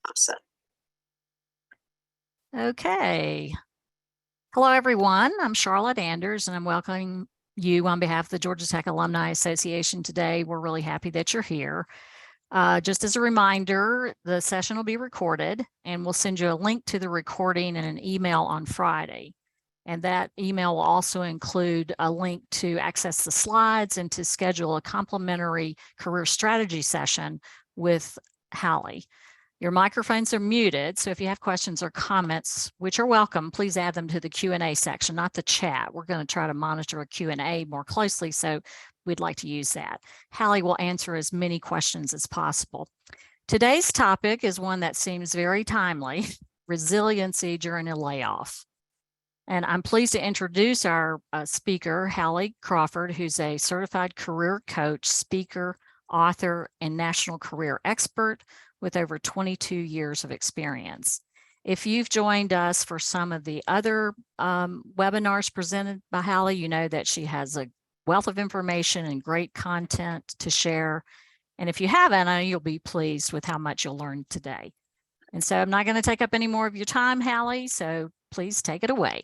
Awesome. Okay. Hello, everyone. I'm Charlotte Anders, and I'm welcoming you on behalf of the Georgia Tech Alumni Association today. We're really happy that you're here. Just as a reminder, the session will be recorded, and we'll send you a link to the recording in an email on Friday. And that email will also include a link to access the slides and to schedule a complimentary career strategy session with Hallie. Your microphones are muted, so if you have questions or comments, which are welcome, please add them to the Q&A section, not the chat. We're going to try to monitor a Q&A more closely, so we'd like to use that. Hallie will answer as many questions as possible. Today's topic is one that seems very timely, resiliency during a layoff. And I'm pleased to introduce our speaker, Hallie Crawford, who's a certified career coach, speaker, author, and national career expert with over 22 years of experience. If you've joined us for some of the other webinars presented by Hallie, you know that she has a wealth of information and great content to share. And if you haven't, I know you'll be pleased with how much you'll learn today. And so I'm not going to take up any more of your time, Hallie, so please take it away.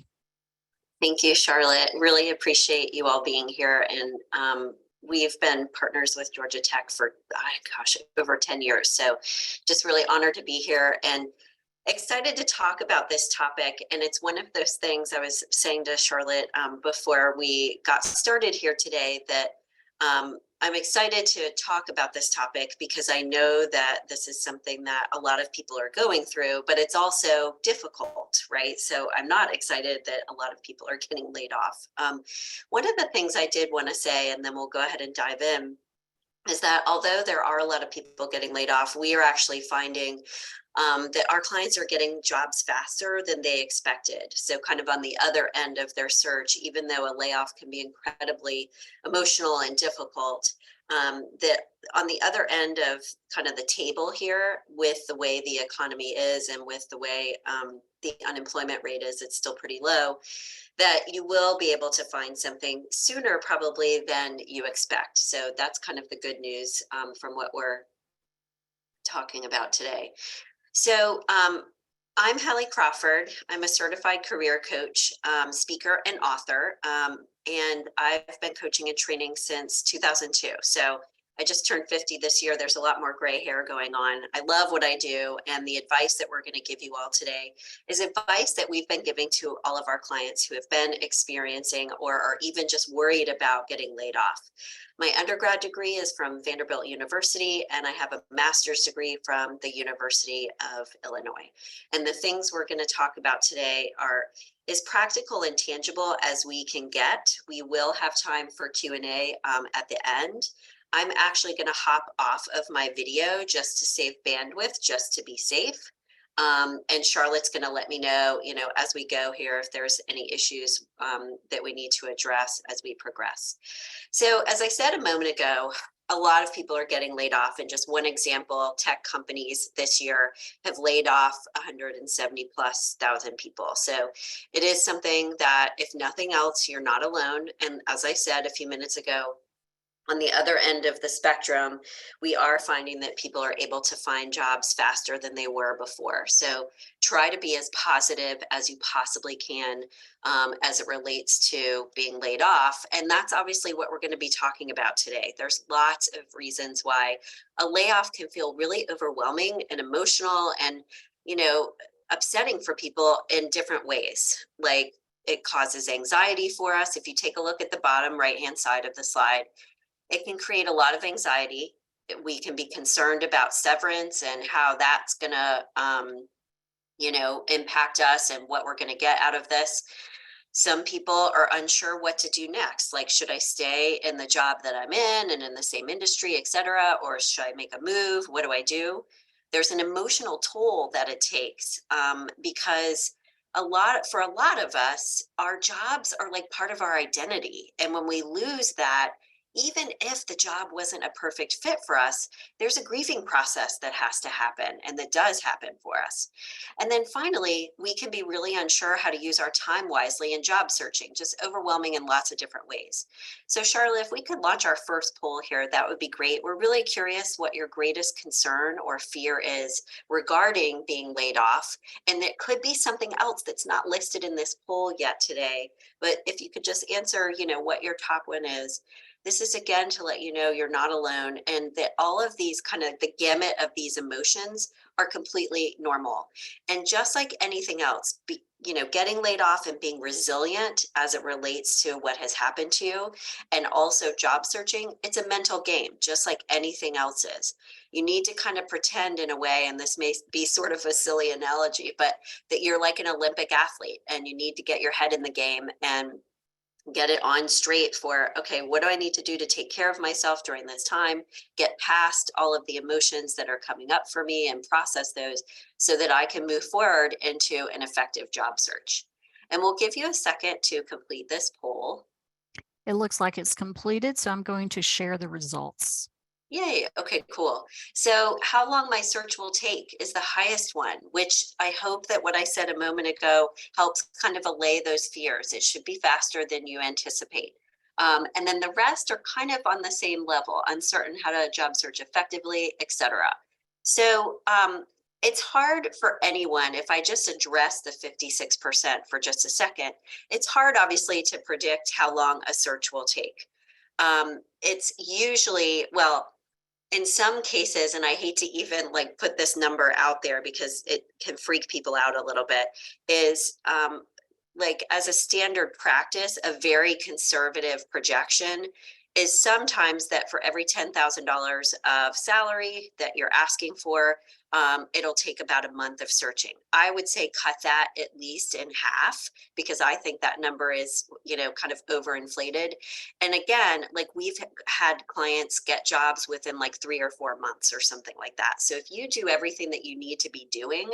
Thank you, Charlotte. Really appreciate you all being here. And we've been partners with Georgia Tech for, over 10 years. So just really honored to be here and excited to talk about this topic. And it's one of those things I was saying to Charlotte before we got started here today that I'm excited to talk about this topic because I know that this is something that a lot of people are going through, but it's also difficult, right? So I'm not excited that a lot of people are getting laid off. One of the things I did want to say, and then we'll go ahead and dive in, is that although there are a lot of people getting laid off, we are actually finding that our clients are getting jobs faster than they expected. So kind of on the other end of their search, even though a layoff can be incredibly emotional and difficult, that on the other end of kind of the table here with the way the economy is and with the way the unemployment rate is, it's still pretty low, that you will be able to find something sooner probably than you expect. So that's kind of the good news from what we're talking about today. So I'm Hallie Crawford. I'm a certified career coach, speaker, and author. And I've been coaching and training since 2002. So I just turned 50 this year. There's a lot more gray hair going on. I love what I do. And the advice that we're going to give you all today is advice that we've been giving to all of our clients who have been experiencing or are even just worried about getting laid off. My undergrad degree is from Vanderbilt University, and I have a master's degree from the University of Illinois. And the things we're going to talk about today are as practical and tangible as we can get. We will have time for Q&A at the end. I'm actually going to hop off of my video just to save bandwidth, just to be safe. And Charlotte's going to let me know, as we go here, if there's any issues that we need to address as we progress. So as I said a moment ago, a lot of people are getting laid off. And just one example, tech companies this year have laid off 170,000+ people. So it is something that, if nothing else, you're not alone. And as I said a few minutes ago, on the other end of the spectrum, we are finding that people are able to find jobs faster than they were before. So try to be as positive as you possibly can as it relates to being laid off. And that's obviously what we're going to be talking about today. There's lots of reasons why a layoff can feel really overwhelming and emotional and, upsetting for people in different ways. Like, it causes anxiety for us. If you take a look at the bottom right-hand side of the slide, it can create a lot of anxiety. We can be concerned about severance and how that's going to, impact us and what we're going to get out of this. Some people are unsure what to do next. Like, should I stay in the job that I'm in and in the same industry, et cetera, or should I make a move? What do I do? There's an emotional toll that it takes because for a lot of us, our jobs are like part of our identity. And when we lose that, even if the job wasn't a perfect fit for us, there's a grieving process that has to happen and that does happen for us. And then finally, we can be really unsure how to use our time wisely in job searching, just overwhelming in lots of different ways. So, Charlotte, if we could launch our first poll here, that would be great. We're really curious what your greatest concern or fear is regarding being laid off. And it could be something else that's not listed in this poll yet today. But if you could just answer, what your top one is. This is again to let you know you're not alone and that all of these kind of the gamut of these emotions are completely normal. And just like anything else, getting laid off and being resilient as it relates to what has happened to you, and also job searching, it's a mental game, just like anything else is. You need to kind of pretend in a way, and this may be sort of a silly analogy, but that you're like an Olympic athlete and you need to get your head in the game and get it on straight for, okay, what do I need to do to take care of myself during this time, get past all of the emotions that are coming up for me and process those so that I can move forward into an effective job search. And we'll give you a second to complete this poll. It looks like it's completed, so I'm going to share the results. Yay. Okay, cool. So how long my search will take is the highest one, which I hope that what I said a moment ago helps kind of allay those fears. It should be faster than you anticipate. And then the rest are kind of on the same level, uncertain how to job search effectively, etc. So it's hard for anyone, if I just address the 56% for just a second, it's hard obviously to predict how long a search will take. It's usually, well, in some cases, and I hate to even like put this number out there because it can freak people out a little bit, is like as a standard practice, a very conservative projection is sometimes that for every $10,000 of salary that you're asking for, it'll take about a month of searching. I would say cut that at least in half because I think that number is, kind of overinflated. And again, like we've had clients get jobs within like 3 or 4 months or something like that. So if you do everything that you need to be doing,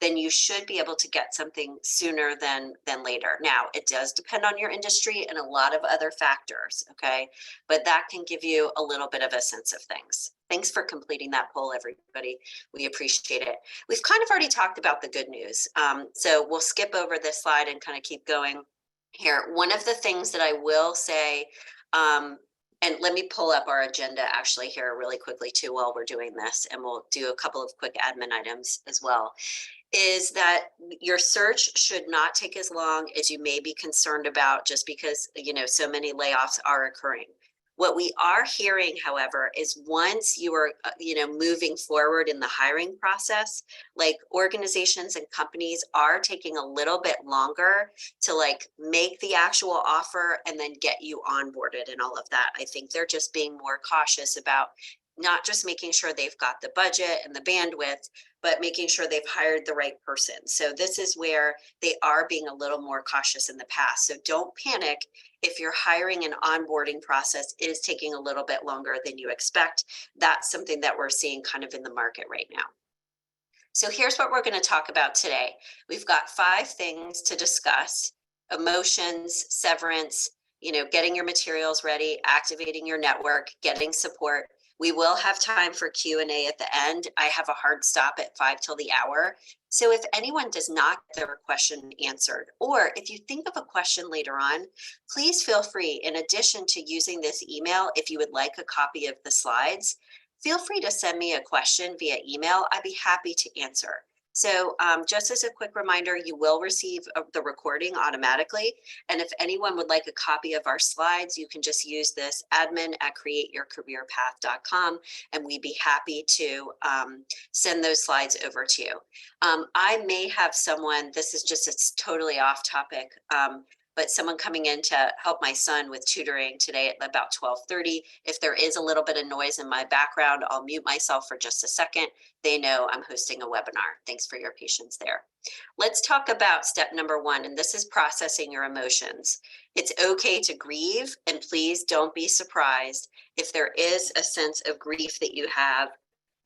then you should be able to get something sooner than later. Now, it does depend on your industry and a lot of other factors, okay? But that can give you a little bit of a sense of things. Thanks for completing that poll, everybody. We appreciate it. We've kind of already talked about the good news. So we'll skip over this slide and kind of keep going here. One of the things that I will say, and let me pull up our agenda actually here really quickly too while we're doing this, and we'll do a couple of quick admin items as well, is that your search should not take as long as you may be concerned about just because, so many layoffs are occurring. What we are hearing, however, is once you are, moving forward in the hiring process, like organizations and companies are taking a little bit longer to like make the actual offer and then get you onboarded and all of that. I think they're just being more cautious about not just making sure they've got the budget and the bandwidth, but making sure they've hired the right person. So this is where they are being a little more cautious in the past. So don't panic if your hiring and onboarding process is taking a little bit longer than you expect. That's something that we're seeing kind of in the market right now. So here's what we're going to talk about today. We've got 5 things to discuss: emotions, severance, getting your materials ready, activating your network, getting support. We will have time for Q&A at the end. I have a hard stop at 5 till the hour. So if anyone does not get their question answered, or if you think of a question later on, please feel free, in addition to using this email, if you would like a copy of the slides, feel free to send me a question via email. I'd be happy to answer. So just as a quick reminder, you will receive the recording automatically. And if anyone would like a copy of our slides, you can just use this admin@createyourcareerpath.com, and we'd be happy to send those slides over to you. I may have someone, this is just, it's totally off topic, but someone coming in to help my son with tutoring today at about 12:30. If there is a little bit of noise in my background, I'll mute myself for just a second. They know I'm hosting a webinar. Thanks for your patience there. Let's talk about step number 1, and this is processing your emotions. It's okay to grieve, and please don't be surprised if there is a sense of grief that you have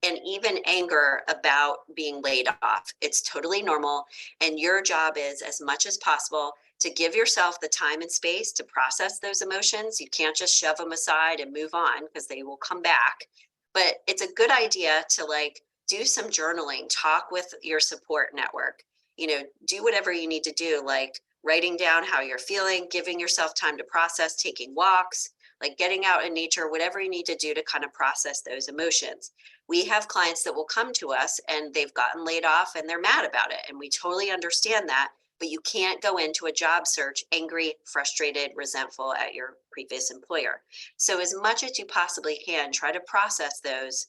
and even anger about being laid off. It's totally normal, and your job is, as much as possible, to give yourself the time and space to process those emotions. You can't just shove them aside and move on because they will come back. But it's a good idea to like do some journaling, talk with your support network, do whatever you need to do, like writing down how you're feeling, giving yourself time to process, taking walks, like getting out in nature, whatever you need to do to kind of process those emotions. We have clients that will come to us and they've gotten laid off and they're mad about it. And we totally understand that, but you can't go into a job search angry, frustrated, resentful at your previous employer. So as much as you possibly can, try to process those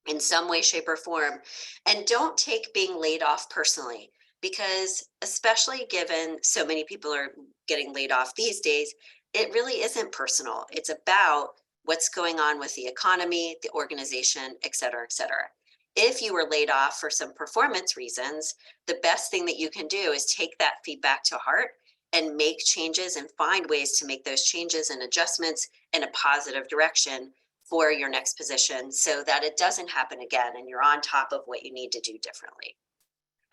in some way, shape, or form. And don't take being laid off personally, because especially given so many people are getting laid off these days, it really isn't personal. It's about what's going on with the economy, the organization, et cetera, et cetera. If you were laid off for some performance reasons, the best thing that you can do is take that feedback to heart and make changes and find ways to make those changes and adjustments in a positive direction for your next position so that it doesn't happen again and you're on top of what you need to do differently.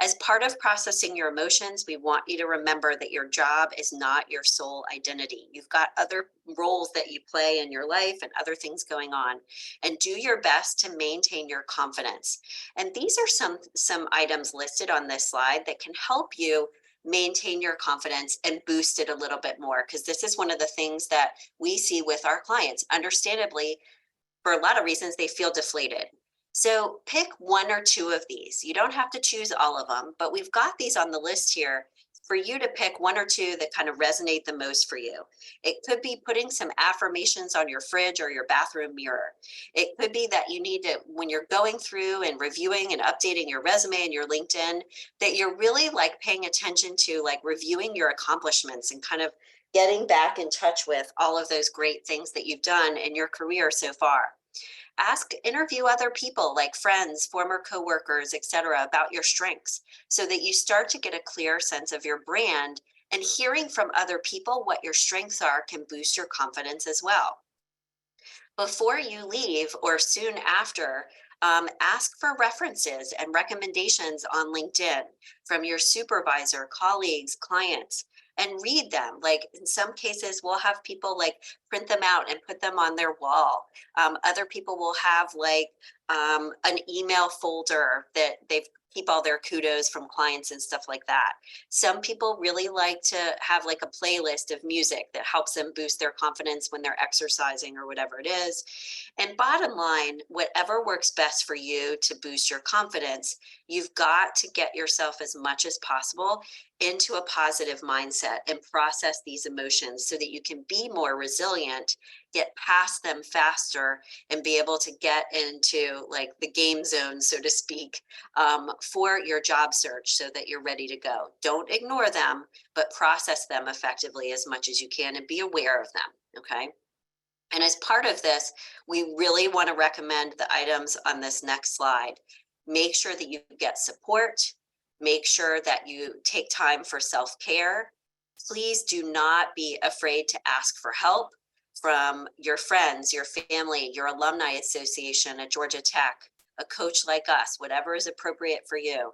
As part of processing your emotions, we want you to remember that your job is not your sole identity. You've got other roles that you play in your life and other things going on, and do your best to maintain your confidence. And these are some items listed on this slide that can help you maintain your confidence and boost it a little bit more, because this is one of the things that we see with our clients. Understandably, for a lot of reasons, they feel deflated. So pick one or two of these. You don't have to choose all of them, but we've got these on the list here for you to pick one or two that kind of resonate the most for you. It could be putting some affirmations on your fridge or your bathroom mirror. It could be that you need to, when you're going through and reviewing and updating your resume and your LinkedIn, that you're really like paying attention to like reviewing your accomplishments and kind of getting back in touch with all of those great things that you've done in your career so far. Interview other people like friends, former coworkers, etc., about your strengths so that you start to get a clear sense of your brand, and hearing from other people what your strengths are can boost your confidence as well. Before you leave or soon after, ask for references and recommendations on LinkedIn from your supervisor, colleagues, clients, and read them. Like in some cases, we'll have people like print them out and put them on their wall. Other people will have like an email folder that they've keep all their kudos from clients and stuff like that. Some people really like to have like a playlist of music that helps them boost their confidence when they're exercising or whatever it is. And bottom line, whatever works best for you to boost your confidence, you've got to get yourself as much as possible into a positive mindset and process these emotions so that you can be more resilient, get past them faster, and be able to get into like the game zone, so to speak, for your job search so that you're ready to go. Don't ignore them, but process them effectively as much as you can and be aware of them, okay? And as part of this, we really want to recommend the items on this next slide. Make sure that you get support. Make sure that you take time for self-care. Please do not be afraid to ask for help from your friends, your family, your alumni association at Georgia Tech, a coach like us, whatever is appropriate for you.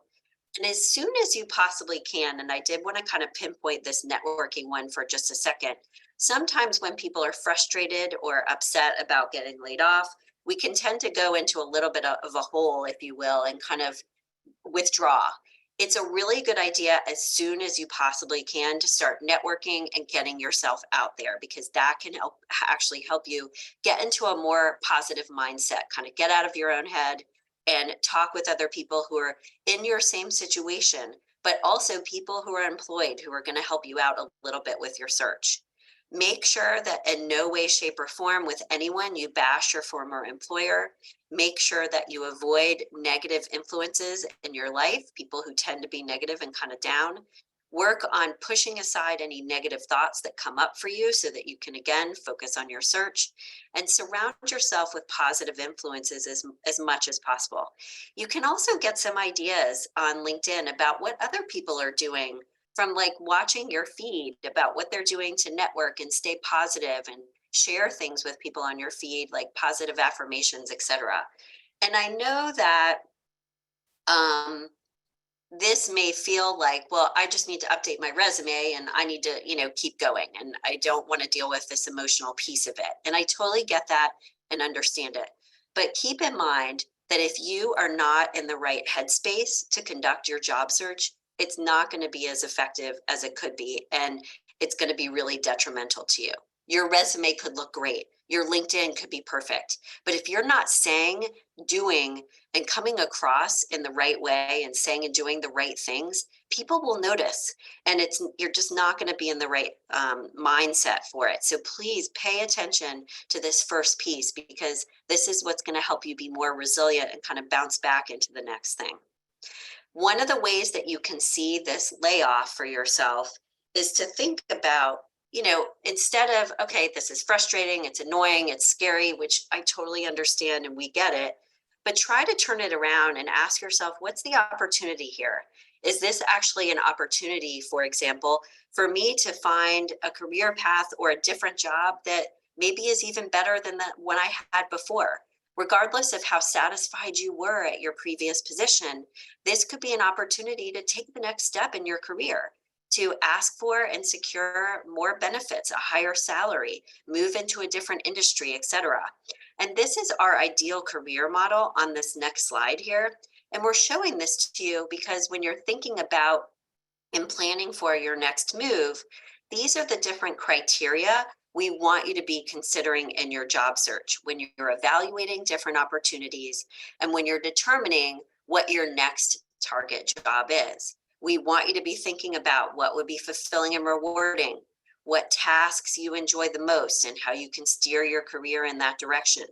And as soon as you possibly can, and I did want to kind of pinpoint this networking one for just a second. Sometimes when people are frustrated or upset about getting laid off, we can tend to go into a little bit of a hole, if you will, and kind of withdraw. It's a really good idea as soon as you possibly can to start networking and getting yourself out there, because that can actually help you get into a more positive mindset, kind of get out of your own head and talk with other people who are in your same situation, but also people who are employed who are going to help you out a little bit with your search. Make sure that in no way, shape, or form with anyone you bash your former employer. Make sure that you avoid negative influences in your life, people who tend to be negative and kind of down. Work on pushing aside any negative thoughts that come up for you so that you can, again, focus on your search, and surround yourself with positive influences as much as possible. You can also get some ideas on LinkedIn about what other people are doing from like watching your feed about what they're doing to network and stay positive, and share things with people on your feed, like positive affirmations, etc. And I know that this may feel like, well, I just need to update my resume and I need to, keep going. And I don't want to deal with this emotional piece of it. And I totally get that and understand it. But keep in mind that if you are not in the right headspace to conduct your job search, it's not going to be as effective as it could be. And it's going to be really detrimental to you. Your resume could look great. Your LinkedIn could be perfect. But if you're not saying, doing, and coming across in the right way and saying and doing the right things, people will notice. And you're just not going to be in the right mindset for it. So please pay attention to this first piece, because this is what's going to help you be more resilient and kind of bounce back into the next thing. One of the ways that you can see this layoff for yourself is to think about, instead of, okay, this is frustrating, it's annoying, it's scary, which I totally understand and we get it, but try to turn it around and ask yourself, what's the opportunity here? Is this actually an opportunity, for example, for me to find a career path or a different job that maybe is even better than the one I had before? Regardless of how satisfied you were at your previous position, this could be an opportunity to take the next step in your career, to ask for and secure more benefits, a higher salary, move into a different industry, etc. And this is our ideal career model on this next slide here. And we're showing this to you because when you're thinking about and planning for your next move, these are the different criteria we want you to be considering in your job search when you're evaluating different opportunities and when you're determining what your next target job is. We want you to be thinking about what would be fulfilling and rewarding, what tasks you enjoy the most, and how you can steer your career in that direction.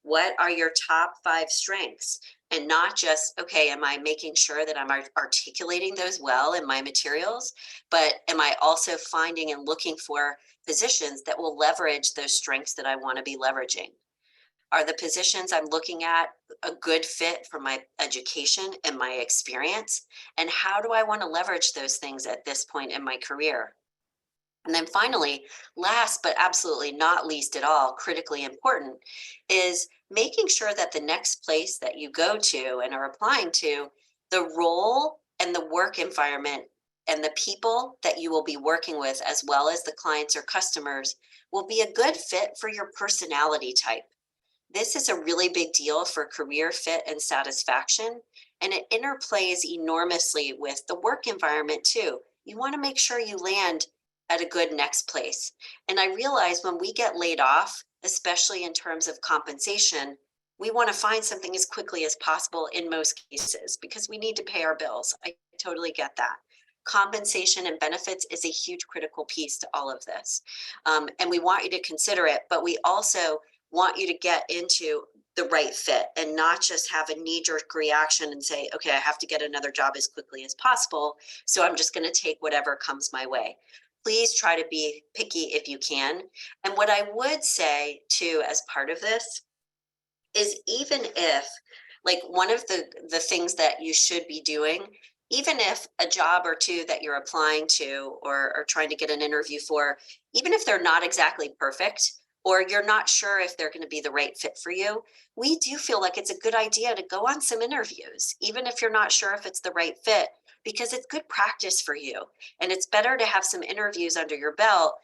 What are your top 5 strengths? And not just, okay, am I making sure that I'm articulating those well in my materials, but am I also finding and looking for positions that will leverage those strengths that I want to be leveraging? Are the positions I'm looking at a good fit for my education and my experience? And how do I want to leverage those things at this point in my career? And then finally, last but absolutely not least at all, critically important, is making sure that the next place that you go to and are applying to, the role and the work environment and the people that you will be working with, as well as the clients or customers, will be a good fit for your personality type. This is a really big deal for career fit and satisfaction, and it interplays enormously with the work environment too. You want to make sure you land at a good next place. And I realize when we get laid off, especially in terms of compensation, we want to find something as quickly as possible in most cases because we need to pay our bills. I totally get that. Compensation and benefits is a huge critical piece to all of this. And we want you to consider it, but we also want you to get into the right fit and not just have a knee-jerk reaction and say, okay, I have to get another job as quickly as possible, so I'm just going to take whatever comes my way. Please try to be picky if you can. And what I would say too, as part of this, is even if, like, one of the things that you should be doing, even if a job or two that you're applying to or trying to get an interview for, even if they're not exactly perfect, or you're not sure if they're going to be the right fit for you, we do feel like it's a good idea to go on some interviews, even if you're not sure if it's the right fit, because it's good practice for you. And it's better to have some interviews under your belt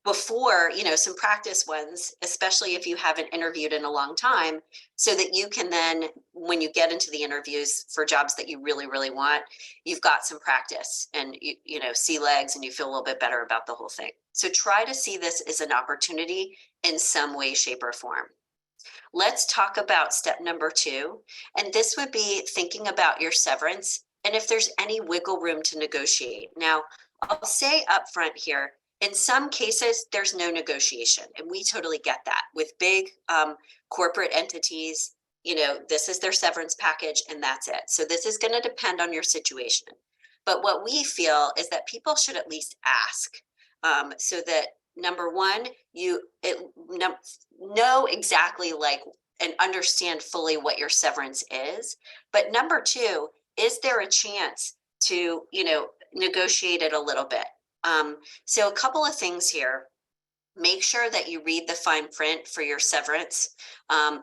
before, some practice ones, especially if you haven't interviewed in a long time, so that you can then, when you get into the interviews for jobs that you really, really want, you've got some practice and see legs and you feel a little bit better about the whole thing. So try to see this as an opportunity in some way, shape, or form. Let's talk about step number 2. And this would be thinking about your severance and if there's any wiggle room to negotiate. Now, I'll say up front here, in some cases, there's no negotiation, and we totally get that. With big corporate entities, this is their severance package and that's it. So this is going to depend on your situation. But what we feel is that people should at least ask, so that number one, you know exactly and understand fully what your severance is. But number 2, is there a chance to, negotiate it a little bit? So a couple of things here. Make sure that you read the fine print for your severance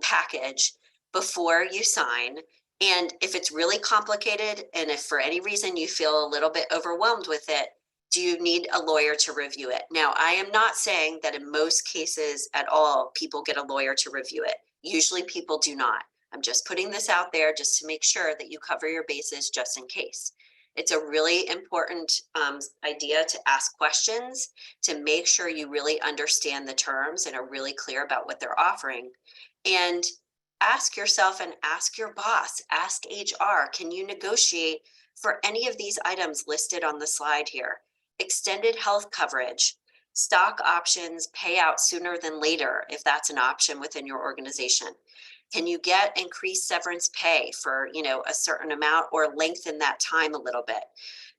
package before you sign. And if it's really complicated, and if for any reason you feel a little bit overwhelmed with it, do you need a lawyer to review it? Now, I am not saying that in most cases at all, people get a lawyer to review it. Usually people do not. I'm just putting this out there just to make sure that you cover your bases just in case. It's a really important idea to ask questions, to make sure you really understand the terms and are really clear about what they're offering. And ask yourself and ask your boss, ask HR, can you negotiate for any of these items listed on the slide here? Extended health coverage, stock options, payout sooner than later, if that's an option within your organization. Can you get increased severance pay for, a certain amount or lengthen that time a little bit?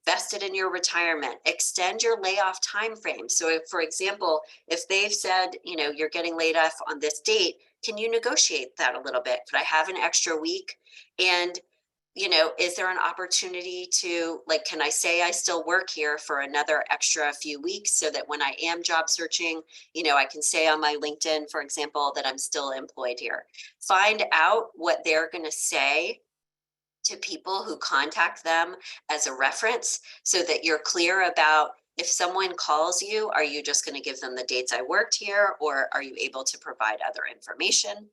Vested in your retirement, extend your layoff time frame. So if, for example, if they've said, you're getting laid off on this date, can you negotiate that a little bit? Could I have an extra week? And is there an opportunity to, like, can I say I still work here for another extra few weeks so that when I am job searching, I can say on my LinkedIn, for example, that I'm still employed here. Find out what they're going to say to people who contact them as a reference so that you're clear about, if someone calls you, are you just going to give them the dates I worked here, or are you able to provide other information?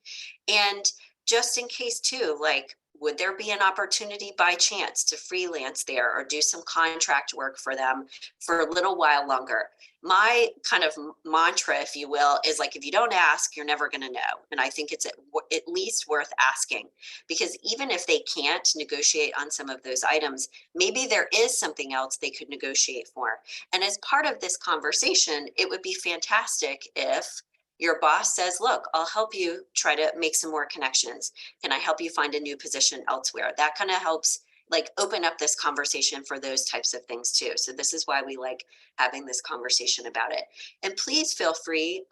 And just in case too, like, would there be an opportunity by chance to freelance there or do some contract work for them for a little while longer? My kind of mantra, if you will, is like, if you don't ask, you're never going to know. And I think it's at least worth asking, because even if they can't negotiate on some of those items, maybe there is something else they could negotiate for. And as part of this conversation, it would be fantastic if your boss says, look, I'll help you try to make some more connections. Can I help you find a new position elsewhere? That kind of helps, like, open up this conversation for those types of things too. So this is why we like having this conversation about it. And please feel free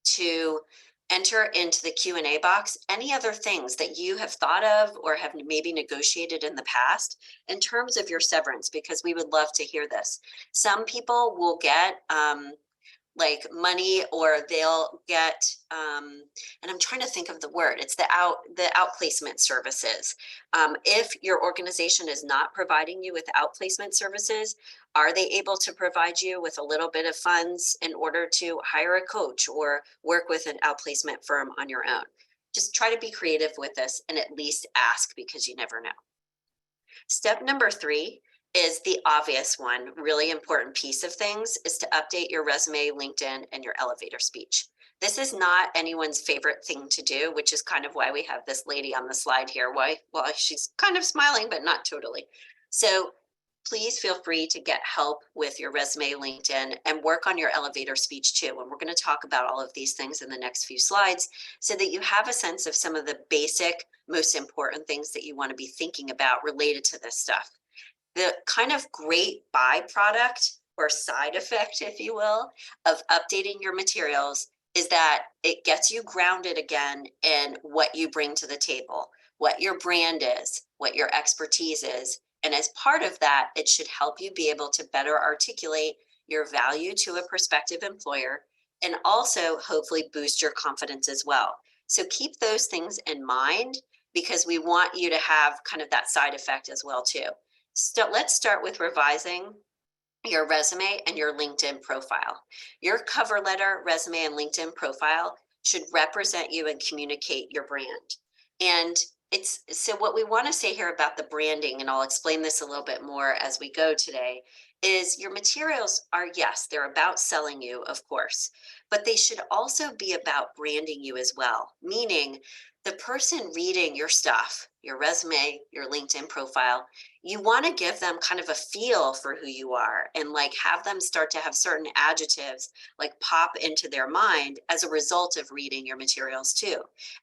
to enter into the Q&A box any other things that you have thought of or have maybe negotiated in the past in terms of your severance, because we would love to hear this. Some people will get like money, or they'll get and I'm trying to think of the word, it's the outplacement services. If your organization is not providing you with outplacement services, are they able to provide you with a little bit of funds in order to hire a coach or work with an outplacement firm on your own? Just try to be creative with this and at least ask, because you never know. Step number 3 is the obvious one, really important piece of things, is to update your resume, LinkedIn, and your elevator speech. This is not anyone's favorite thing to do, which is kind of why we have this lady on the slide here. Why? Well, she's kind of smiling, but not totally. So please feel free to get help with your resume, LinkedIn, and work on your elevator speech too. And we're going to talk about all of these things in the next few slides so that you have a sense of some of the basic, most important things that you want to be thinking about related to this stuff. The kind of great byproduct or side effect, if you will, of updating your materials is that it gets you grounded again in what you bring to the table, what your brand is, what your expertise is. And as part of that, it should help you be able to better articulate your value to a prospective employer, and also hopefully boost your confidence as well. So keep those things in mind, because we want you to have kind of that side effect as well too. So let's start with revising your resume and your LinkedIn profile. Your cover letter, resume, and LinkedIn profile should represent you and communicate your brand. And so what we want to say here about the branding, and I'll explain this a little bit more as we go today, is your materials are, yes, they're about selling you, of course, but they should also be about branding you as well. Meaning the person reading your stuff, your resume, your LinkedIn profile, you want to give them kind of a feel for who you are, and like have them start to have certain adjectives like pop into their mind as a result of reading your materials too.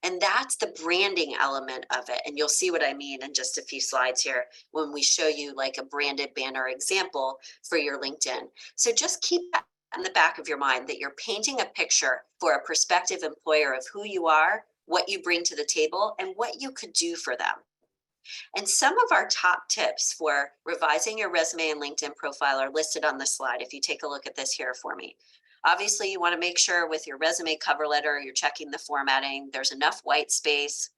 And that's the branding element of it. And you'll see what I mean in just a few slides here when we show you like a branded banner example for your LinkedIn. So just keep that in the back of your mind, that you're painting a picture for a prospective employer of who you are, what you bring to the table, and what you could do for them. And some of our top tips for revising your resume and LinkedIn profile are listed on the slide. If you take a look at this here for me. Obviously, you want to make sure with your resume cover letter, you're checking the formatting. There's enough white space.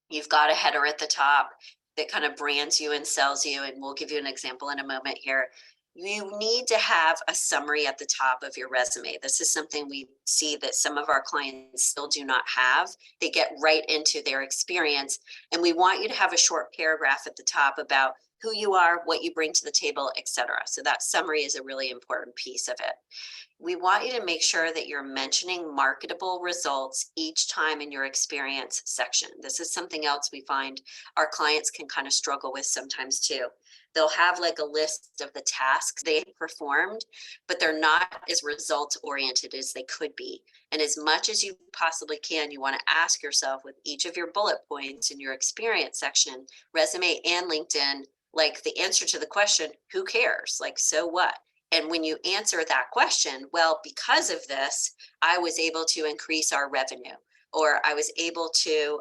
You've got a header at the top that kind of brands you and sells you. And we'll give you an example in a moment here. You need to have a summary at the top of your resume. This is something we see that some of our clients still do not have. They get right into their experience. And we want you to have a short paragraph at the top about who you are, what you bring to the table, etc. So that summary is a really important piece of it. We want you to make sure that you're mentioning marketable results each time in your experience section. This is something else we find our clients can kind of struggle with sometimes too. They'll have like a list of the tasks they performed, but they're not as results oriented as they could be. And as much as you possibly can, you want to ask yourself with each of your bullet points in your experience section, resume and LinkedIn, like the answer to the question, who cares? Like, so what? And when you answer that question, well, because of this, I was able to increase our revenue, or I was able to,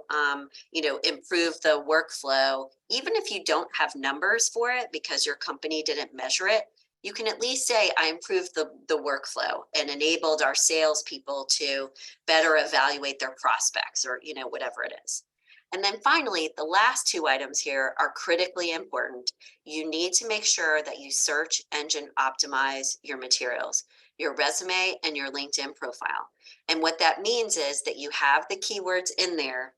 improve the workflow. Even if you don't have numbers for it because your company didn't measure it, you can at least say, I improved the workflow and enabled our salespeople to better evaluate their prospects, or, whatever it is. And then finally, the last two items here are critically important. You need to make sure that you search engine optimize your materials, your resume and your LinkedIn profile. And what that means is that you have the keywords in there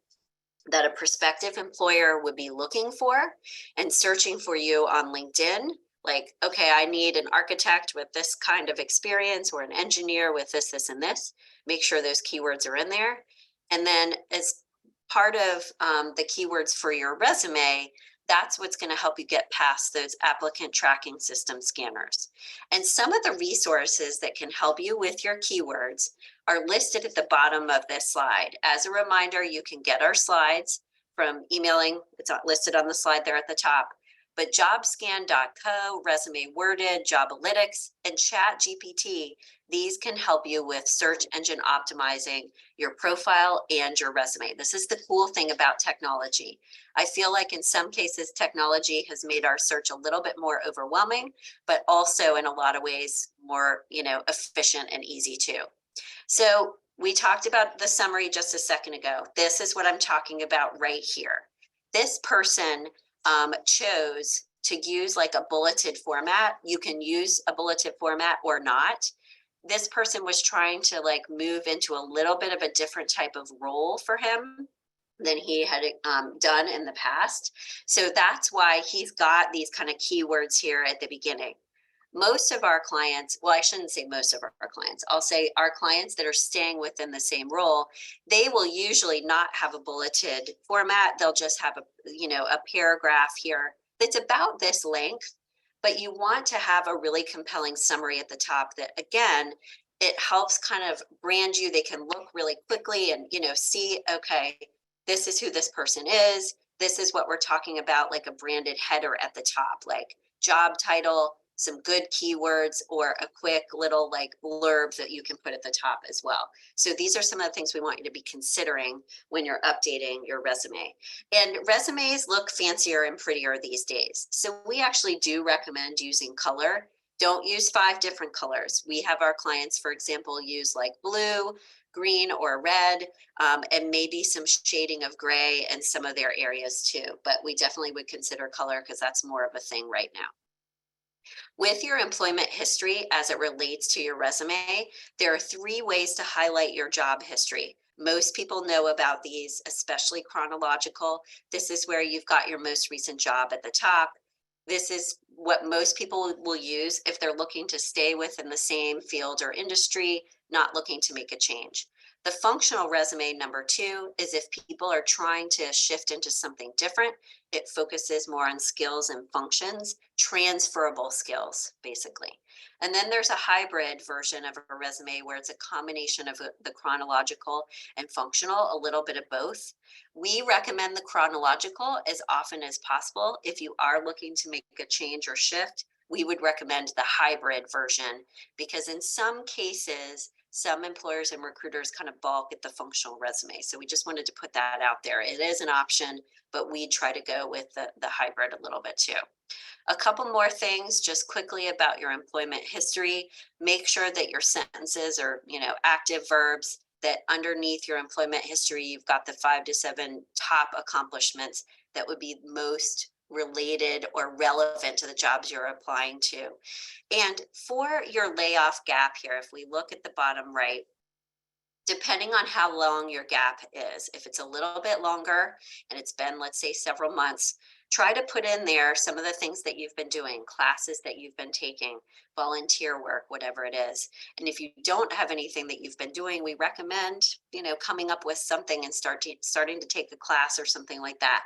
that a prospective employer would be looking for and searching for you on LinkedIn. Like, okay, I need an architect with this kind of experience, or an engineer with this, this, and this. Make sure those keywords are in there. And then as part of the keywords for your resume, that's what's going to help you get past those applicant tracking system scanners. And some of the resources that can help you with your keywords are listed at the bottom of this slide. As a reminder, you can get our slides from emailing. It's listed on the slide there at the top. But jobscan.co, Resume Worded, Jobalytics, and ChatGPT, these can help you with search engine optimizing your profile and your resume. This is the cool thing about technology. I feel like in some cases, technology has made our search a little bit more overwhelming, but also in a lot of ways more, efficient and easy too. So we talked about the summary just a second ago. This is what I'm talking about right here. This person chose to use like a bulleted format. You can use a bulleted format or not. This person was trying to like move into a little bit of a different type of role for him than he had done in the past. So that's why he's got these kind of keywords here at the beginning. Most of our clients, well, I shouldn't say most of our clients, I'll say our clients that are staying within the same role, they will usually not have a bulleted format. They'll just have a paragraph here that's about this length, but you want to have a really compelling summary at the top that, again, it helps kind of brand you. They can look really quickly and, see, okay, this is who this person is. This is what we're talking about, like a branded header at the top, like job title, some good keywords, or a quick little like blurb that you can put at the top as well. So these are some of the things we want you to be considering when you're updating your resume. And resumes look fancier and prettier these days. So we actually do recommend using color. Don't use 5 different colors. We have our clients, for example, use like blue, green, or red, and maybe some shading of gray in some of their areas too. But we definitely would consider color because that's more of a thing right now. With your employment history as it relates to your resume, there are 3 ways to highlight your job history. Most people know about these, especially chronological. This is where you've got your most recent job at the top. This is what most people will use if they're looking to stay within the same field or industry, not looking to make a change. The functional resume number 2 is if people are trying to shift into something different. It focuses more on skills and functions, transferable skills, basically. And then there's a hybrid version of a resume where it's a combination of the chronological and functional, a little bit of both. We recommend the chronological as often as possible. If you are looking to make a change or shift, we would recommend the hybrid version, because in some cases, some employers and recruiters kind of balk at the functional resume. So we just wanted to put that out there. It is an option, but we try to go with the hybrid a little bit too. A couple more things just quickly about your employment history. Make sure that your sentences are, active verbs. that underneath your employment history, you've got the 5 to 7 top accomplishments that would be most related or relevant to the jobs you're applying to. And for your layoff gap here, if we look at the bottom right, depending on how long your gap is, if it's a little bit longer and it's been, let's say, several months, try to put in there some of the things that you've been doing, classes that you've been taking, volunteer work, whatever it is. And if you don't have anything that you've been doing, we recommend, coming up with something and starting to take a class or something like that.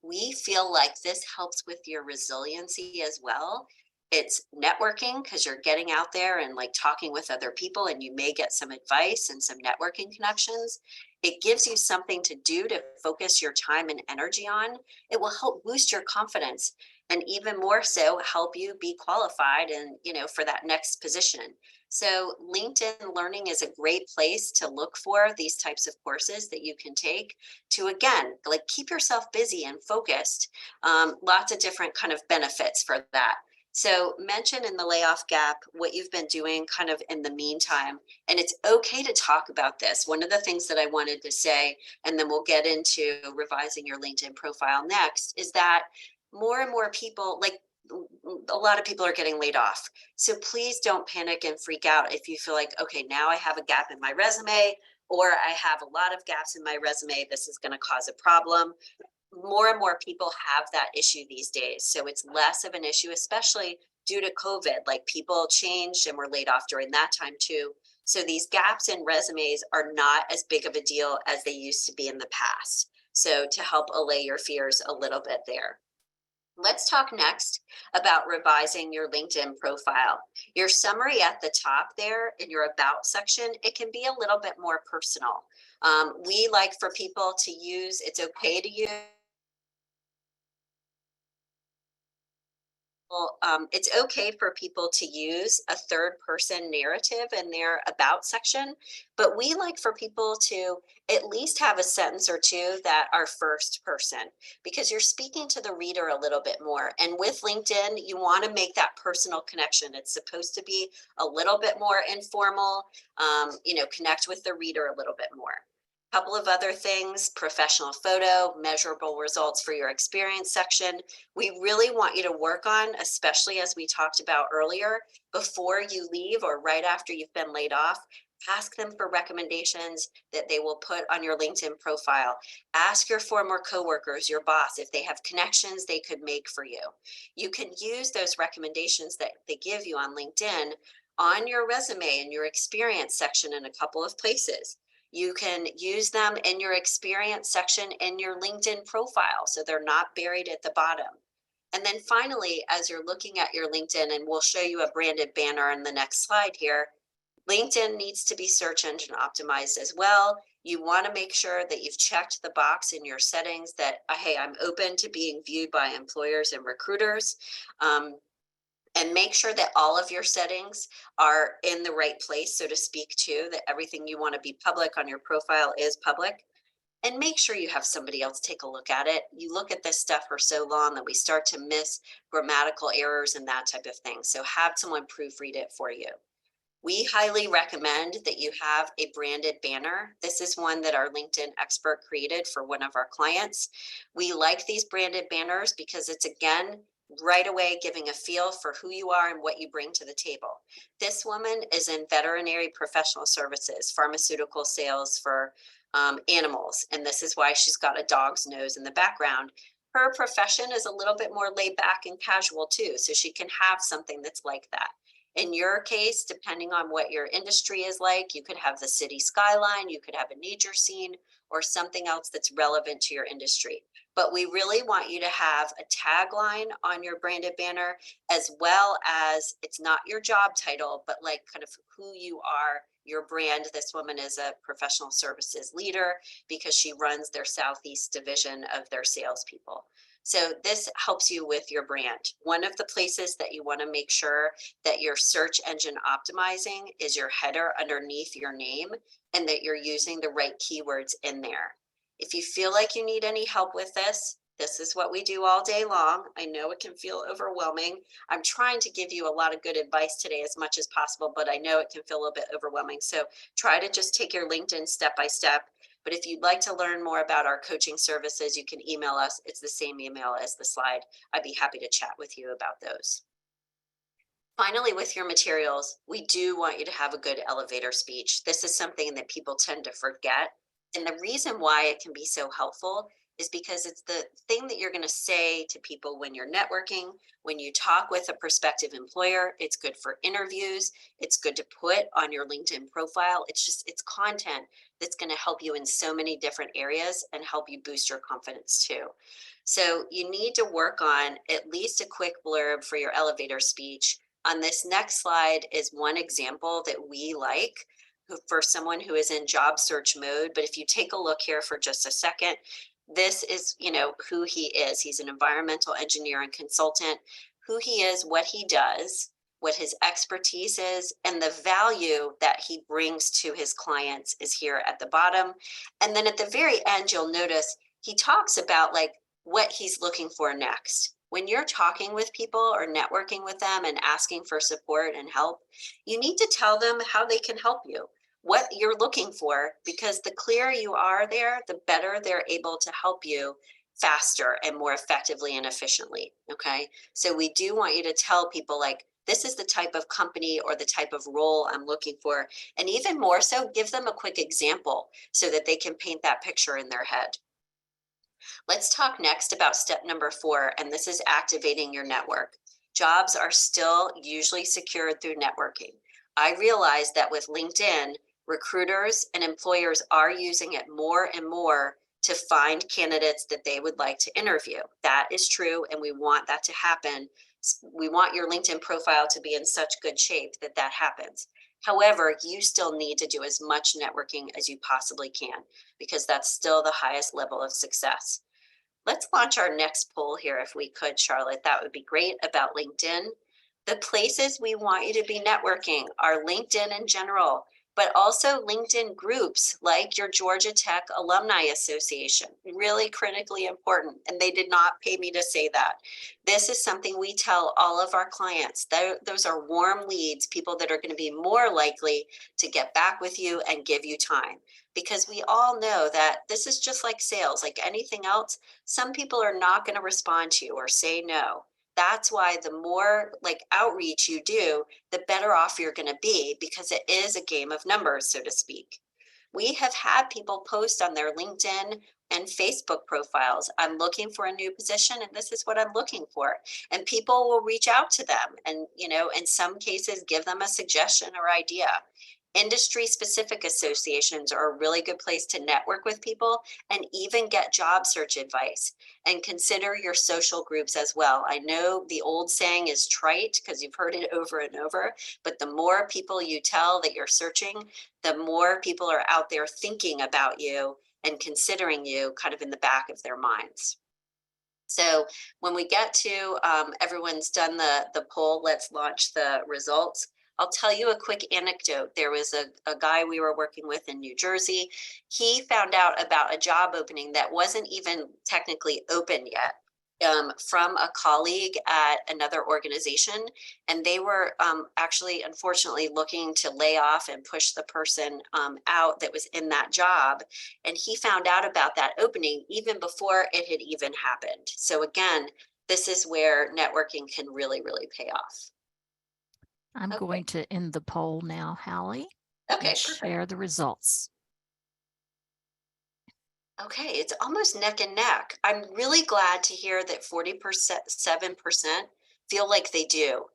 We feel like this helps with your resiliency as well. It's networking because you're getting out there and like talking with other people, and you may get some advice and some networking connections. It gives you something to do to focus your time and energy on. It will help boost your confidence, and even more so help you be qualified and, for that next position. So LinkedIn Learning is a great place to look for these types of courses that you can take to, again, like keep yourself busy and focused. Lots of different kind of benefits for that. So mention in the layoff gap what you've been doing kind of in the meantime. And it's okay to talk about this. One of the things that I wanted to say, and then we'll get into revising your LinkedIn profile next, is that more and more people, like a lot of people are getting laid off. So please don't panic and freak out if you feel like, okay, now I have a gap in my resume, or I have a lot of gaps in my resume. This is going to cause a problem. More and more people have that issue these days. So it's less of an issue, especially due to COVID. Like people changed and were laid off during that time too. So these gaps in resumes are not as big of a deal as they used to be in the past. So to help allay your fears a little bit there. Let's talk next about revising your LinkedIn profile. Your summary at the top there in your about section, it can be a little bit more personal. We like for people to use, it's okay to use it's okay for people to use a third person narrative in their about section, but we like for people to at least have a sentence or two that are first person, because you're speaking to the reader a little bit more. And with LinkedIn, you want to make that personal connection. It's supposed to be a little bit more informal, connect with the reader a little bit more. Couple of other things: professional photo, measurable results for your experience section. We really want you to work on, especially as we talked about earlier, before you leave or right after you've been laid off. Ask them for recommendations that they will put on your LinkedIn profile. Ask your former coworkers, your boss, if they have connections they could make for you. You can use those recommendations that they give you on LinkedIn on your resume and your experience section in a couple of places. You can use them in your experience section in your LinkedIn profile, so they're not buried at the bottom. And then finally, as you're looking at your LinkedIn, and we'll show you a branded banner in the next slide here, LinkedIn needs to be search engine optimized as well. You want to make sure that you've checked the box in your settings that, hey, I'm open to being viewed by employers and recruiters. And make sure that all of your settings are in the right place, so to speak, too, that everything you want to be public on your profile is public. And make sure you have somebody else take a look at it. You look at this stuff for so long that we start to miss grammatical errors and that type of thing. So have someone proofread it for you. We highly recommend that you have a branded banner. This is one that our LinkedIn expert created for one of our clients. We like these branded banners because it's, again, right away giving a feel for who you are and what you bring to the table. This woman is in veterinary professional services, pharmaceutical sales for animals, and this is why she's got a dog's nose in the background. Her profession is a little bit more laid back and casual too, so she can have something that's like that. In your case, depending on what your industry is like, you could have the city skyline, you could have a nature scene, or something else that's relevant to your industry. But we really want you to have a tagline on your branded banner, as well as, it's not your job title, but like kind of who you are, your brand. This woman is a professional services leader because she runs their Southeast division of their salespeople. So this helps you with your brand. One of the places that you want to make sure that your search engine optimizing is your header underneath your name, and that you're using the right keywords in there. If you feel like you need any help with this, This is what we do all day long. I know it can feel overwhelming. I'm trying to give you a lot of good advice today as much as possible, but I know it can feel a little bit overwhelming. So try to just take your LinkedIn step by step. But if you'd like to learn more about our coaching services, you can email us. It's the same email as the slide. I'd be happy to chat with you about those. Finally, with your materials, we do want you to have a good elevator speech. This is something that people tend to forget. And the reason why it can be so helpful is because it's the thing that you're going to say to people when you're networking, when you talk with a prospective employer. It's good for interviews. It's good to put on your LinkedIn profile. It's content that's going to help you in so many different areas and help you boost your confidence too. So you need to work on at least a quick blurb for your elevator speech. On this next slide is one example that we like for someone who is in job search mode. But if you take a look here for just a second, this is, who he is. He's an environmental engineer and consultant, who he is, what he does, what his expertise is, and the value that he brings to his clients is here at the bottom. And then at the very end, you'll notice he talks about like what he's looking for next. When you're talking with people or networking with them and asking for support and help, you need to tell them how they can help you, what you're looking for, because the clearer you are there, the better they're able to help you faster and more effectively and efficiently. Okay. So we do want you to tell people like, this is the type of company or the type of role I'm looking for. And even more so, give them a quick example so that they can paint that picture in their head. Let's talk next about step number 4, and this is activating your network. Jobs are still usually secured through networking. I realize that with LinkedIn, recruiters and employers are using it more and more to find candidates that they would like to interview. That is true, and we want that to happen. We want your LinkedIn profile to be in such good shape that that happens. However, you still need to do as much networking as you possibly can, because that's still the highest level of success. Let's launch our next poll here if we could, Charlotte. That would be great, about LinkedIn. The places we want you to be networking are LinkedIn in general, but also LinkedIn groups like your Georgia Tech Alumni Association. Really critically important, and they did not pay me to say that. This is something we tell all of our clients. Those are warm leads, people that are going to be more likely to get back with you and give you time. Because we all know that this is just like sales, like anything else. Some people are not going to respond to you or say no. That's why the more like outreach you do, the better off you're going to be, because it is a game of numbers, so to speak. We have had people post on their LinkedIn and Facebook profiles, I'm looking for a new position and this is what I'm looking for. And people will reach out to them and, in some cases, give them a suggestion or idea. Industry specific associations are a really good place to network with people and even get job search advice. And consider your social groups as well. I know the old saying is trite because you've heard it over and over, but the more people you tell that you're searching, the more people are out there thinking about you and considering you kind of in the back of their minds. So when we get to everyone's done the poll, let's launch the results. I'll tell you a quick anecdote. There was a guy we were working with in New Jersey. He found out about a job opening that wasn't even technically open yet, from a colleague at another organization. And they were actually, unfortunately, looking to lay off and push the person out that was in that job. And he found out about that opening even before it had even happened. So again, this is where networking can really, really pay off. I'm Okay. going to end the poll now, Hallie. Okay, And perfect. share the results. Okay, it's almost neck and neck. I'm really glad to hear that 47% feel like they do.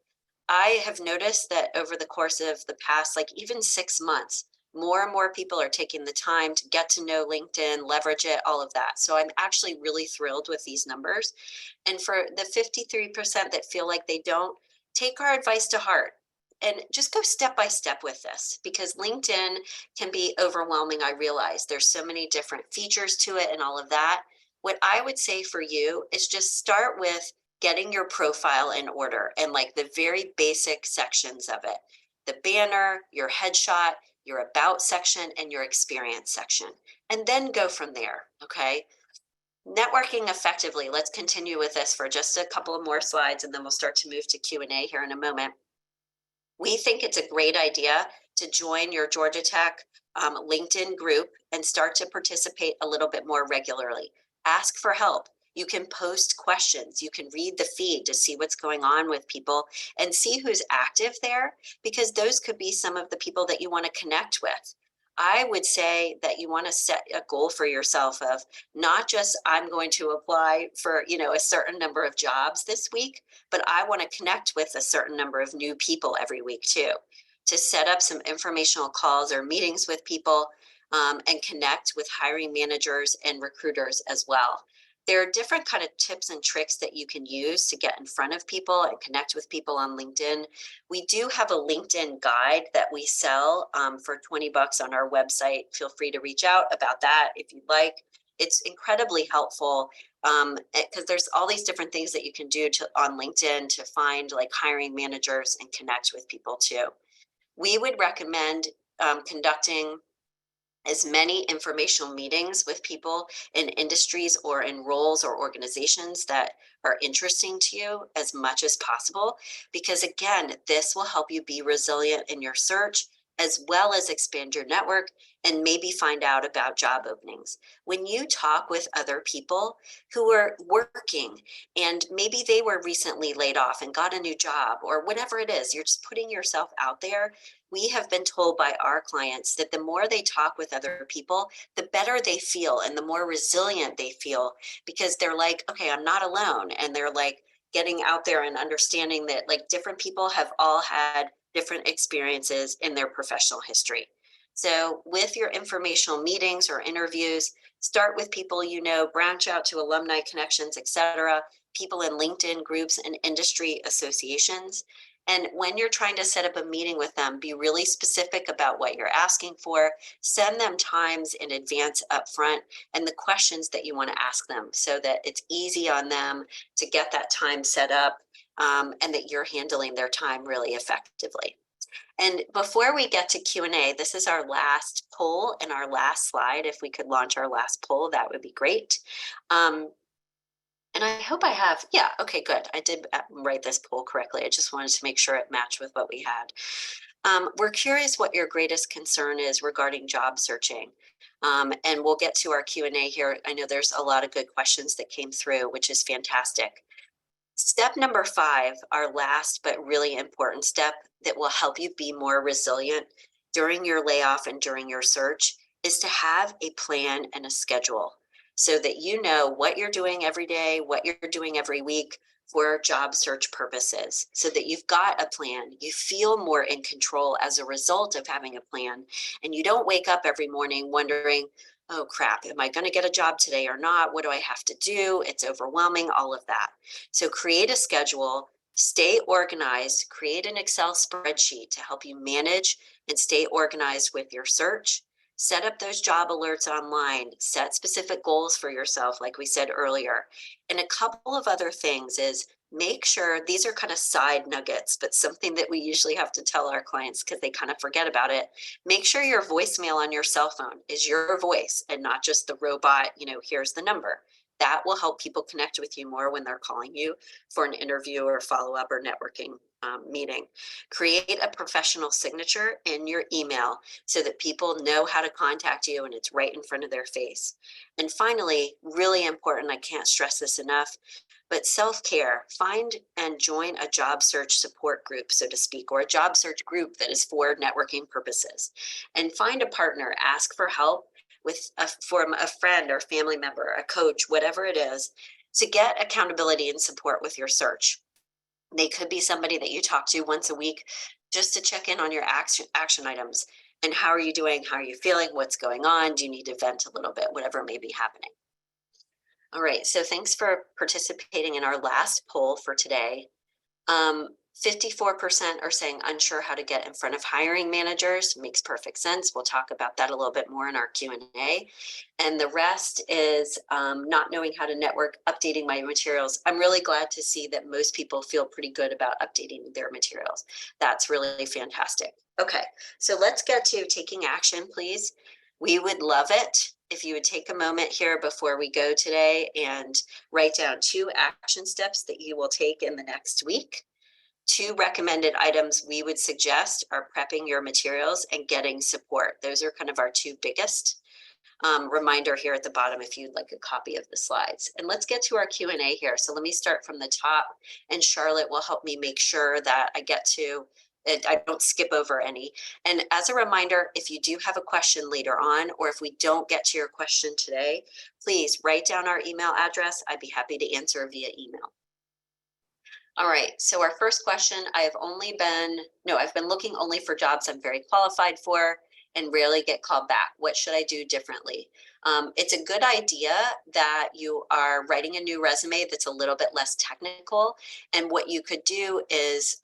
I have noticed that over the course of the past, like even 6 months, more and more people are taking the time to get to know LinkedIn, leverage it, all of that. So I'm actually really thrilled with these numbers. And for the 53% that feel like they don't, take our advice to heart and just go step by step with this, because LinkedIn can be overwhelming. I realize there's so many different features to it and all of that. What I would say for you is just start with getting your profile in order and like the very basic sections of it. The banner, your headshot, your about section, and your experience section. And then go from there, okay? Networking effectively. Let's continue with this for just a couple of more slides, and then we'll start to move to Q&A here in a moment. We think it's a great idea to join your Georgia Tech LinkedIn group and start to participate a little bit more regularly. Ask for help. You can post questions. You can read the feed to see what's going on with people and see who's active there, because those could be some of the people that you want to connect with. I would say that you want to set a goal for yourself of not just I'm going to apply for, a certain number of jobs this week, but I want to connect with a certain number of new people every week too, to set up some informational calls or meetings with people, and connect with hiring managers and recruiters as well. There are different kind of tips and tricks that you can use to get in front of people and connect with people on LinkedIn. We do have a LinkedIn guide that we sell for $20 on our website. Feel free to reach out about that if you'd like. It's incredibly helpful because there's all these different things that you can do on LinkedIn to find like hiring managers and connect with people too. We would recommend conducting as many informational meetings with people in industries or in roles or organizations that are interesting to you as much as possible, because again, this will help you be resilient in your search as well as expand your network and maybe find out about job openings. When you talk with other people who are working and maybe they were recently laid off and got a new job or whatever it is, you're just putting yourself out there. We have been told by our clients that the more they talk with other people, the better they feel and the more resilient they feel, because they're like, okay, I'm not alone. And they're like getting out there and understanding that like different people have all had different experiences in their professional history. So with your informational meetings or interviews, start with people you know, branch out to alumni connections, etc., people in LinkedIn groups and industry associations. And when you're trying to set up a meeting with them, be really specific about what you're asking for. Send them times in advance up front and the questions that you want to ask them so that it's easy on them to get that time set up, and that you're handling their time really effectively. And before we get to Q&A, this is our last poll and our last slide. If we could launch our last poll, that would be great. And I hope I have, yeah, okay, good. I did write this poll correctly. I just wanted to make sure it matched with what we had. We're curious what your greatest concern is regarding job searching. And we'll get to our Q&A here. I know there's a lot of good questions that came through, which is fantastic. Step number 5, our last but really important step that will help you be more resilient during your layoff and during your search, is to have a plan and a schedule so that you know what you're doing every day, what you're doing every week for job search purposes, so that you've got a plan. You feel more in control as a result of having a plan, and you don't wake up every morning wondering, oh crap, am I going to get a job today or not? What do I have to do? It's overwhelming, all of that. So create a schedule, stay organized, create an Excel spreadsheet to help you manage and stay organized with your search. Set up those job alerts online, set specific goals for yourself, like we said earlier. And a couple of other things is make sure, these are kind of side nuggets, but something that we usually have to tell our clients because they kind of forget about it. Make sure your voicemail on your cell phone is your voice and not just the robot, here's the number. That will help people connect with you more when they're calling you for an interview or follow-up or networking meeting. Create a professional signature in your email so that people know how to contact you and it's right in front of their face. And finally, really important, I can't stress this enough, but self-care. Find and join a job search support group, so to speak, or a job search group that is for networking purposes. And find a partner, ask for help from a friend or family member, a coach, whatever it is, to get accountability and support with your search. They could be somebody that you talk to once a week just to check in on your action items. And how are you doing? How are you feeling? What's going on? Do you need to vent a little bit? Whatever may be happening. All right, so thanks for participating in our last poll for today. 54% are saying unsure how to get in front of hiring managers. Makes perfect sense. We'll talk about that a little bit more in our Q&A. And the rest is not knowing how to network, updating my materials. I'm really glad to see that most people feel pretty good about updating their materials. That's really fantastic. Okay, so let's get to taking action, please. We would love it if you would take a moment here before we go today and write down 2 action steps that you will take in the next week. 2 recommended items we would suggest are prepping your materials and getting support. Those are kind of our 2 biggest. Reminder here at the bottom if you'd like a copy of the slides. And let's get to our Q&A here. So let me start from the top, and Charlotte will help me make sure that I get to it. I don't skip over any. And as a reminder, if you do have a question later on, or if we don't get to your question today, please write down our email address. I'd be happy to answer via email. All right, so our first question, I've been looking only for jobs I'm very qualified for and rarely get called back. What should I do differently? It's a good idea that you are writing a new resume that's a little bit less technical. And what you could do is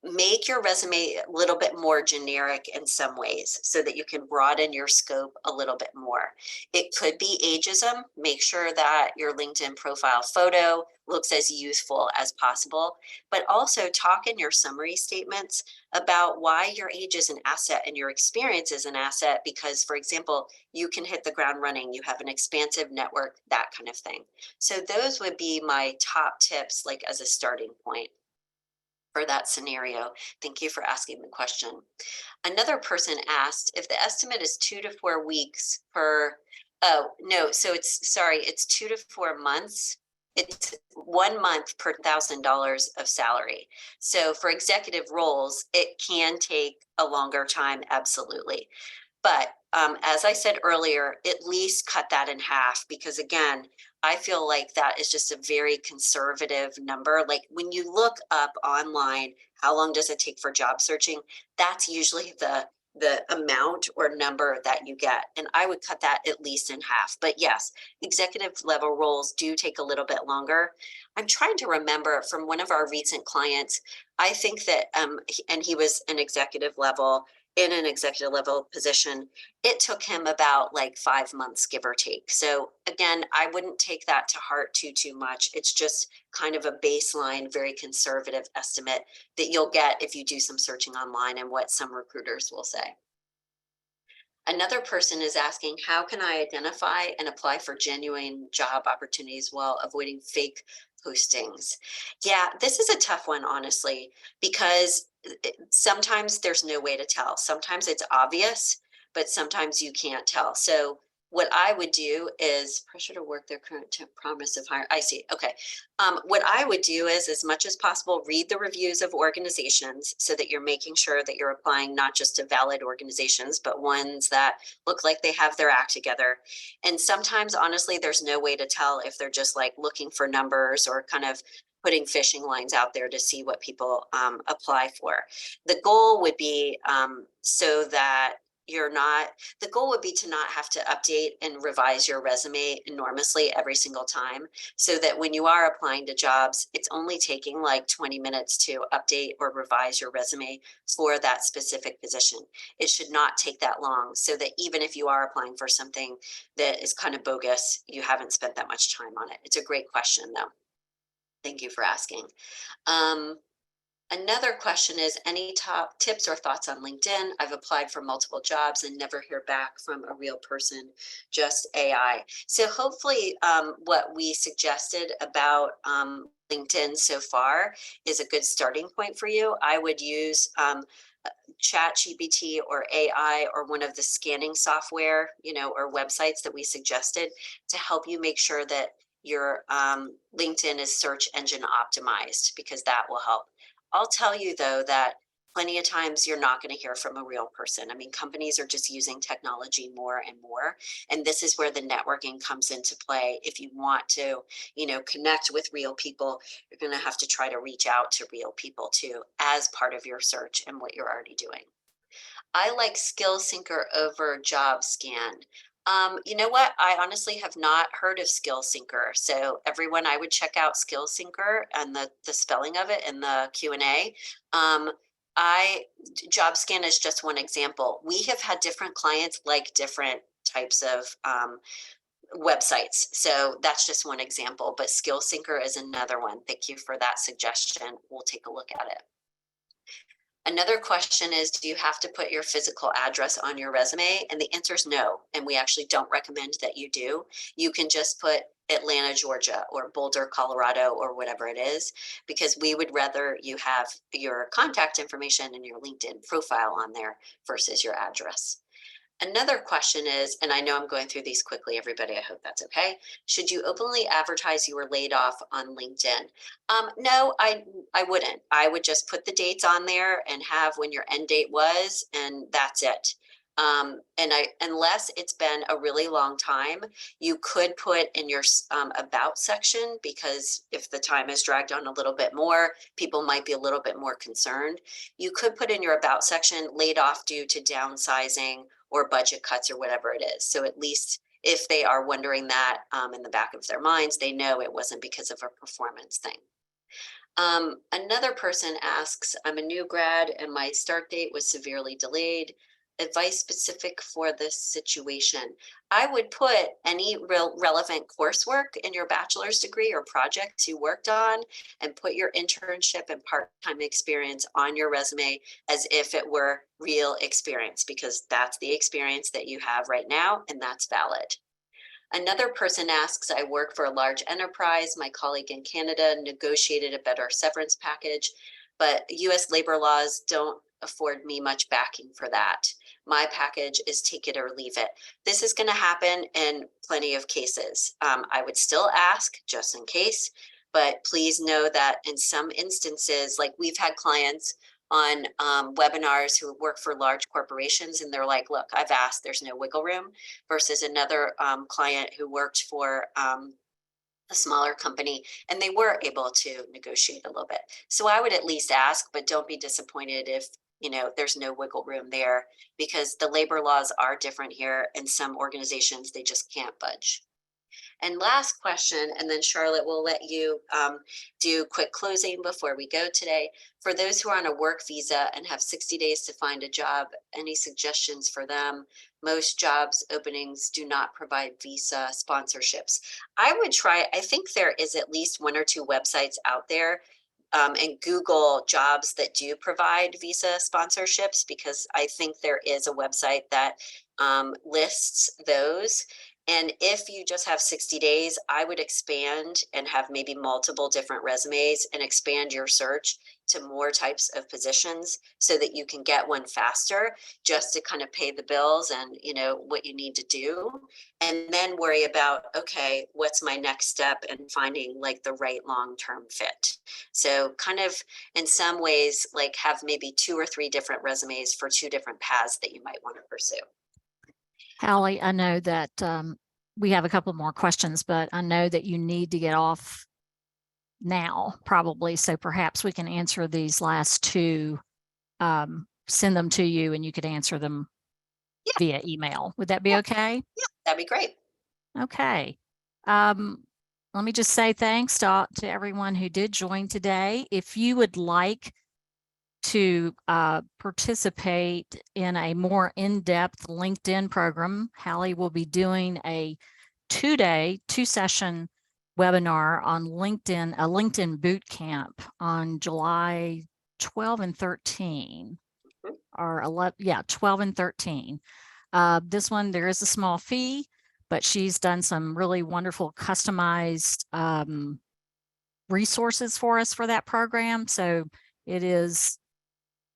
make your resume a little bit more generic in some ways so that you can broaden your scope a little bit more. It could be ageism. Make sure that your LinkedIn profile photo looks as youthful as possible, but also talk in your summary statements about why your age is an asset and your experience is an asset because, for example, you can hit the ground running, you have an expansive network, that kind of thing. So those would be my top tips, like as a starting point for that scenario. Thank you for asking the question. Another person asked if the estimate is 2 to 4 weeks per, oh, no, so it's 2 to 4 months. It's 1 month per $1,000 of salary. So for executive roles, it can take a longer time, absolutely. But as I said earlier, at least cut that in half because again, I feel like that is just a very conservative number. Like when you look up online, how long does it take for job searching? That's usually the amount or number that you get. And I would cut that at least in half. But yes, executive level roles do take a little bit longer. I'm trying to remember from one of our recent clients, I think that, and he was an executive level, in an executive level position, it took him about like 5 months, give or take. So again, I wouldn't take that to heart too much. It's just kind of a baseline, very conservative estimate that you'll get if you do some searching online and what some recruiters will say. Another person is asking, how can I identify and apply for genuine job opportunities while avoiding fake postings? Yeah, this is a tough one, honestly, because sometimes there's no way to tell. Sometimes it's obvious, but sometimes you can't tell. So what I would do is pressure to work their current promise of hire. I see. Okay. What I would do is, as much as possible, read the reviews of organizations so that you're making sure that you're applying not just to valid organizations, but ones that look like they have their act together. And sometimes, honestly, there's no way to tell if they're just like looking for numbers or kind of putting fishing lines out there to see what people apply for. The goal would be so that the goal would be to not have to update and revise your resume enormously every single time, so that when you are applying to jobs, it's only taking like 20 minutes to update or revise your resume for that specific position. It should not take that long, so that even if you are applying for something that is kind of bogus, you haven't spent that much time on it. It's a great question though. Thank you for asking. Another question is, any top tips or thoughts on LinkedIn? I've applied for multiple jobs and never hear back from a real person, just AI. So hopefully what we suggested about LinkedIn so far is a good starting point for you. I would use ChatGPT or AI or one of the scanning software, or websites that we suggested to help you make sure that your LinkedIn is search engine optimized, because that will help. I'll tell you though that plenty of times you're not going to hear from a real person. I mean, companies are just using technology more and more. And this is where the networking comes into play. If you want to, connect with real people, you're going to have to try to reach out to real people too, as part of your search and what you're already doing. I like Skill Syncer over Job Scan. You know what? I honestly have not heard of Skill Syncer. So everyone, I would check out Skill Syncer and the spelling of it in the Q&A. Job Scan is just one example. We have had different clients like different types of websites. So that's just one example, but Skill Syncer is another one. Thank you for that suggestion. We'll take a look at it. Another question is, do you have to put your physical address on your resume? And the answer is no. And we actually don't recommend that you do. You can just put Atlanta, Georgia, or Boulder, Colorado, or whatever it is, because we would rather you have your contact information and your LinkedIn profile on there versus your address. Another question is, and I know I'm going through these quickly, everybody, I hope that's okay. Should you openly advertise you were laid off on LinkedIn? No, I wouldn't. I would just put the dates on there and have when your end date was, and that's it. Unless it's been a really long time, you could put in your about section, because if the time is dragged on a little bit more, people might be a little bit more concerned. You could put in your about section, laid off due to downsizing or budget cuts or whatever it is. So at least if they are wondering that in the back of their minds, they know it wasn't because of a performance thing. Another person asks, I'm a new grad and my start date was severely delayed. Advice specific for this situation. I would put any relevant coursework in your bachelor's degree or projects you worked on, and put your internship and part-time experience on your resume as if it were real experience, because that's the experience that you have right now and that's valid. Another person asks, I work for a large enterprise. My colleague in Canada negotiated a better severance package, but US labor laws don't afford me much backing for that. My package is take it or leave it. This is going to happen in plenty of cases. I would still ask just in case, but please know that in some instances, like we've had clients on webinars who work for large corporations, and they're like, look, I've asked, there's no wiggle room, versus another client who worked for a smaller company and they were able to negotiate a little bit. So I would at least ask, but don't be disappointed if there's no wiggle room there, because the labor laws are different here and some organizations, they just can't budge. And last question, and then Charlotte will let you do quick closing before we go today. For those who are on a work visa and have 60 days to find a job, any suggestions for them? Most jobs openings do not provide visa sponsorships. I would try, I think there is at least one or two websites out there, and Google jobs that do provide visa sponsorships, because I think there is a website that lists those. And if you just have 60 days, I would expand and have maybe multiple different resumes and expand your search to more types of positions so that you can get one faster, just to kind of pay the bills and what you need to do. And then worry about, okay, what's my next step, and finding like the right long-term fit. So kind of in some ways, like have maybe 2 or 3 different resumes for 2 different paths that you might want to pursue. Hallie, I know that we have a couple more questions, but I know that you need to get off now, probably. So perhaps we can answer these last 2, send them to you, and you could answer them via email. Would that be okay? Yeah, that'd be great. Okay. Let me just say thanks to everyone who did join today. If you would like to participate in a more in-depth LinkedIn program, Hallie will be doing a 2-day, 2-session webinar on LinkedIn, a LinkedIn boot camp on July 12 and 13, or 11, yeah, 12 and 13. This one, there is a small fee, but she's done some really wonderful customized resources for us for that program. So it is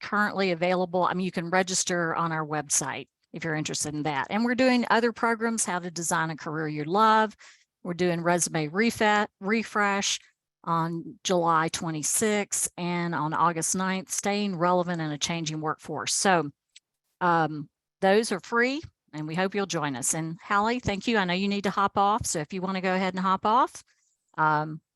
currently available. I mean, you can register on our website if you're interested in that. And we're doing other programs, how to design a career you love. We're doing resume refresh on July 26th and on August 9th, staying relevant in a changing workforce. So those are free, and we hope you'll join us. And Hallie, thank you. I know you need to hop off. So if you want to go ahead and hop off,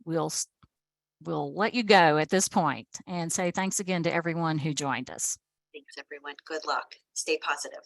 we'll let you go at this point and say thanks again to everyone who joined us. Thanks, everyone. Good luck. Stay positive.